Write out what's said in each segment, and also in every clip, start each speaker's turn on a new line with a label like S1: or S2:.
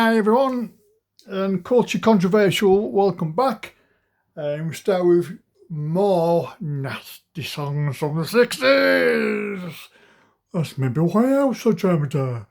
S1: Hi everyone, and Culture Controversial, welcome back. We start with more nasty songs from the 60s. That's maybe why I was so traumatized.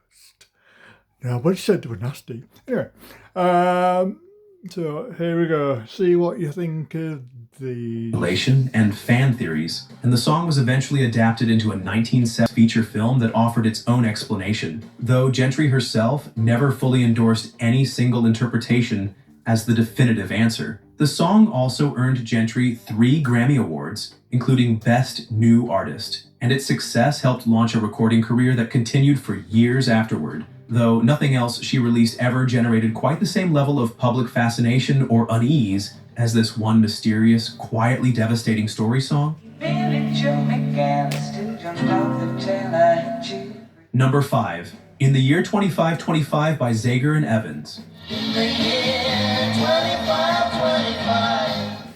S1: Nobody said they were nasty. Anyway, so here we go. See what you think of the
S2: Relation and fan theories, and the song was eventually adapted into a 1970 feature film that offered its own explanation, though Gentry herself never fully endorsed any single interpretation as the definitive answer. The song also earned Gentry 3 Grammy Awards, including Best New Artist, and its success helped launch a recording career that continued for years afterward, though nothing else she released ever generated quite the same level of public fascination or unease as this one mysterious, quietly devastating story song. Number 5. In the Year 2525 by Zager and Evans.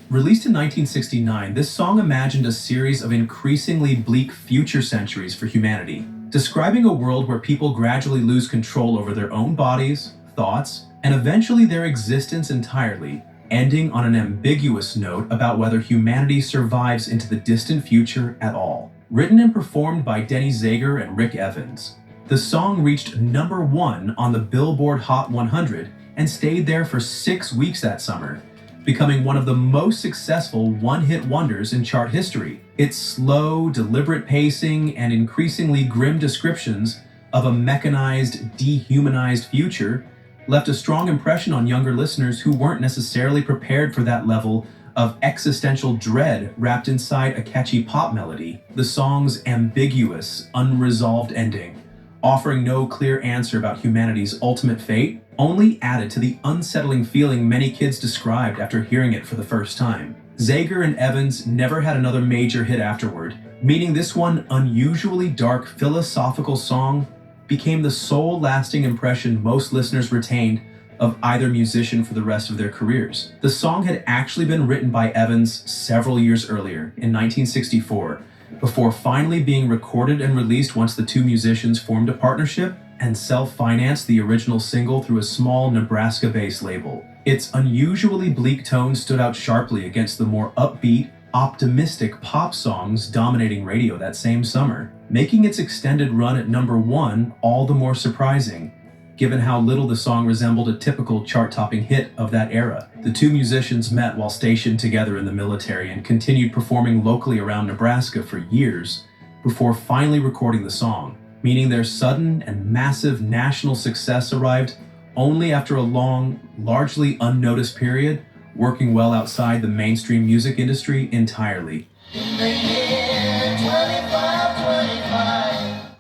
S2: Released in 1969, this song imagined a series of increasingly bleak future centuries for humanity, describing a world where people gradually lose control over their own bodies, thoughts, and eventually their existence entirely, ending on an ambiguous note about whether humanity survives into the distant future at all. Written and performed by Denny Zager and Rick Evans, the song reached number 1 on the Billboard Hot 100 and stayed there for 6 weeks that summer, becoming one of the most successful one-hit wonders in chart history. Its slow, deliberate pacing and increasingly grim descriptions of a mechanized, dehumanized future left a strong impression on younger listeners who weren't necessarily prepared for that level of existential dread wrapped inside a catchy pop melody. The song's ambiguous, unresolved ending, offering no clear answer about humanity's ultimate fate, only added to the unsettling feeling many kids described after hearing it for the first time. Zager and Evans never had another major hit afterward, meaning this one unusually dark philosophical song became the sole lasting impression most listeners retained of either musician for the rest of their careers. The song had actually been written by Evans several years earlier, in 1964, before finally being recorded and released once the two musicians formed a partnership and self-financed the original single through a small Nebraska-based label. Its unusually bleak tone stood out sharply against the more upbeat, optimistic pop songs dominating radio that same summer, making its extended run at number 1 all the more surprising, given how little the song resembled a typical chart-topping hit of that era. The two musicians met while stationed together in the military and continued performing locally around Nebraska for years before finally recording the song, meaning their sudden and massive national success arrived only after a long, largely unnoticed period, working well outside the mainstream music industry entirely.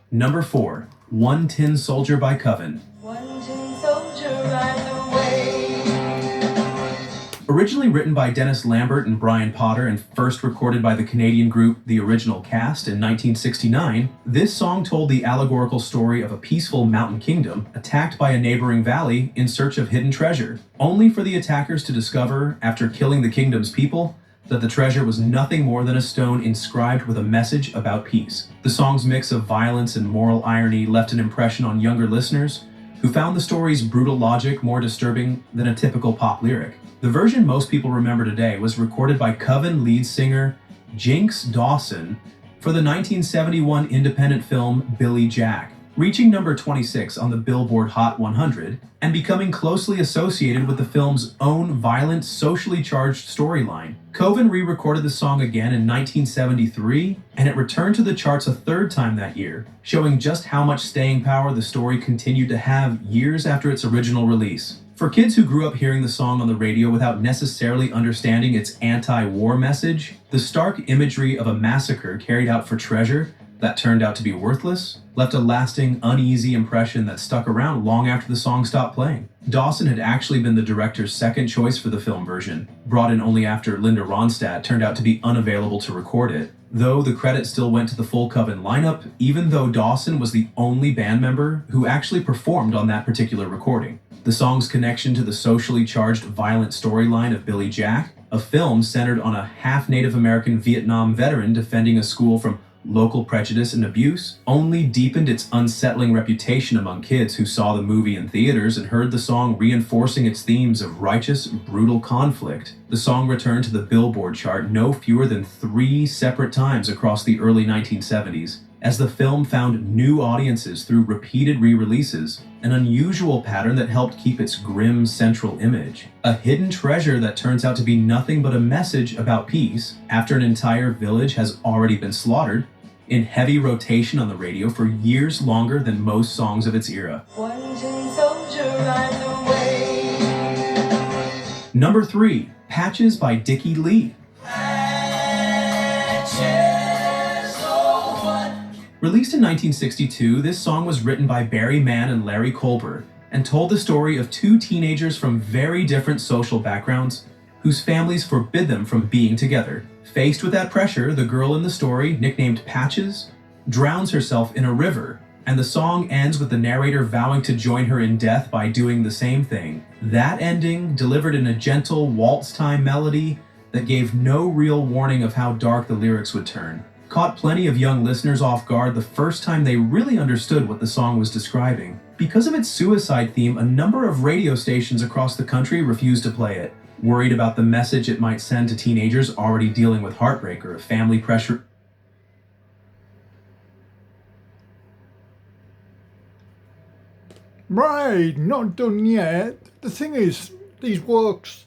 S2: Number 4. One Tin Soldier by Coven. Originally written by Dennis Lambert and Brian Potter and first recorded by the Canadian group The Original Cast in 1969, this song told the allegorical story of a peaceful mountain kingdom attacked by a neighboring valley in search of hidden treasure, only for the attackers to discover, after killing the kingdom's people, that the treasure was nothing more than a stone inscribed with a message about peace. The song's mix of violence and moral irony left an impression on younger listeners who found the story's brutal logic more disturbing than a typical pop lyric. The version most people remember today was recorded by Coven lead singer Jinx Dawson for the 1971 independent film Billy Jack, reaching number 26 on the Billboard Hot 100 and becoming closely associated with the film's own violent, socially charged storyline. Coven re-recorded the song again in 1973, and it returned to the charts a third time that year, showing just how much staying power the story continued to have years after its original release. For kids who grew up hearing the song on the radio without necessarily understanding its anti-war message, the stark imagery of a massacre carried out for treasure that turned out to be worthless left a lasting, uneasy impression that stuck around long after the song stopped playing. Dawson had actually been the director's second choice for the film version, brought in only after Linda Ronstadt turned out to be unavailable to record it, though the credit still went to the full Coven lineup, even though Dawson was the only band member who actually performed on that particular recording. The song's connection to the socially charged violent storyline of Billy Jack, a film centered on a half-Native American Vietnam veteran defending a school from local prejudice and abuse only deepened its unsettling reputation among kids who saw the movie in theaters and heard the song reinforcing its themes of righteous, brutal conflict. The song returned to the Billboard chart no fewer than 3 separate times across the early 1970s, as the film found new audiences through repeated re-releases, an unusual pattern that helped keep its grim central image. A hidden treasure that turns out to be nothing but a message about peace after an entire village has already been slaughtered, in heavy rotation on the radio for years longer than most songs of its era. Number 3, Patches by Dickie Lee. Released in 1962, this song was written by Barry Mann and Larry Colbert and told the story of 2 teenagers from very different social backgrounds whose families forbid them from being together. Faced with that pressure, the girl in the story, nicknamed Patches, drowns herself in a river, and the song ends with the narrator vowing to join her in death by doing the same thing. That ending, delivered in a gentle waltz-time melody that gave no real warning of how dark the lyrics would turn, caught plenty of young listeners off guard the first time they really understood what the song was describing. Because of its suicide theme, a number of radio stations across the country refused to play it, worried about the message it might send to teenagers already dealing with heartbreak or family pressure.
S1: Right, not done yet. The thing is, these works,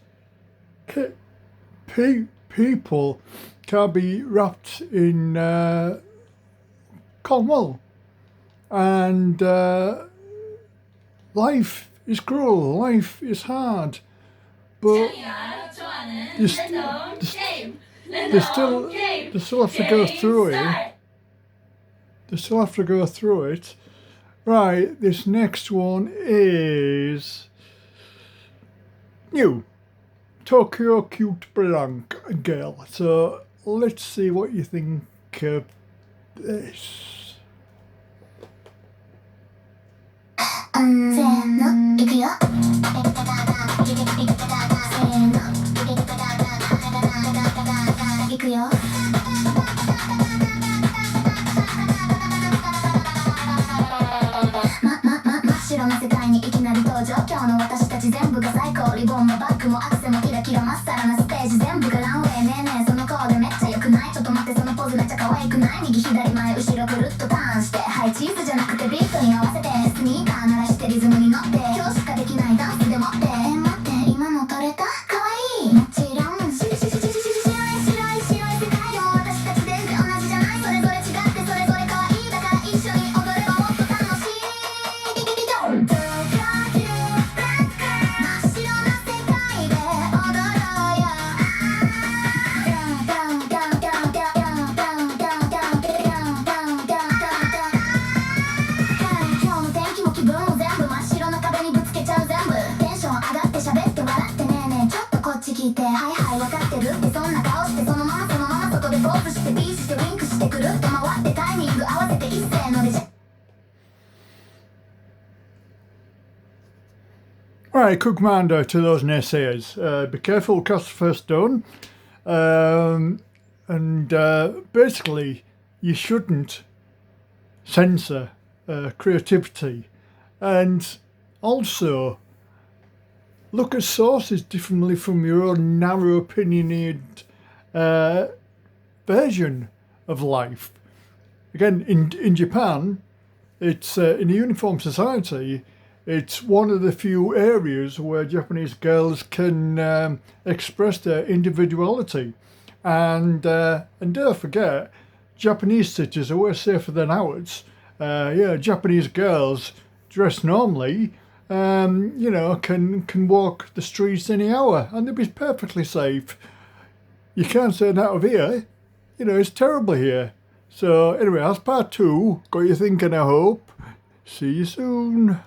S1: people can be wrapped in Cornwall, and life is cruel, life is hard, but they still have to go through it. They still have to go through it. Right, this next one is new. Tokyo Cute Blank Girl. So let's see what you think of this.
S3: せーの、いくよ。いくよ。真っ白な世界にいきなり登場。今日の私たち全部が最高。リボンもバッグもアクセもキラキラまっさらなステージ全部がランウェイ。ねえねえそのコーデめっちゃ良くない？ちょっと待ってそのポーズめっちゃ可愛くない？右左前後ろくるっとターンして、はい、チーズじゃなくてビートに合わせてスニーカー鳴らしてリズムに乗って、今日しかできないダンスでもって。待って今の撮れた？可愛い。もちろん白い世界でも私たち全然同じじゃない。それぞれ違ってそれぞれ可愛い。だから一緒に踊ればもっと楽しい。聞いてはいはい分かってるってそんな顔してそのまま外でポーズしてピースしてウィンクしてくるっと回ってタイミング合わせて一斉のでじゃ
S1: Right, quick reminder to those naysayers. Be careful, cast the first stone. Basically, you shouldn't censor creativity. And also, look at sources differently from your own narrow opinionated version of life. Again, in Japan, it's in a uniform society, it's one of the few areas where Japanese girls can express their individuality. And don't forget, Japanese cities are way safer than ours. Japanese girls dress normally, can walk the streets any hour and they'll be perfectly safe. You can't say that of here. It's terrible here. So anyway, that's part 2. Got you thinking, I hope. See you soon.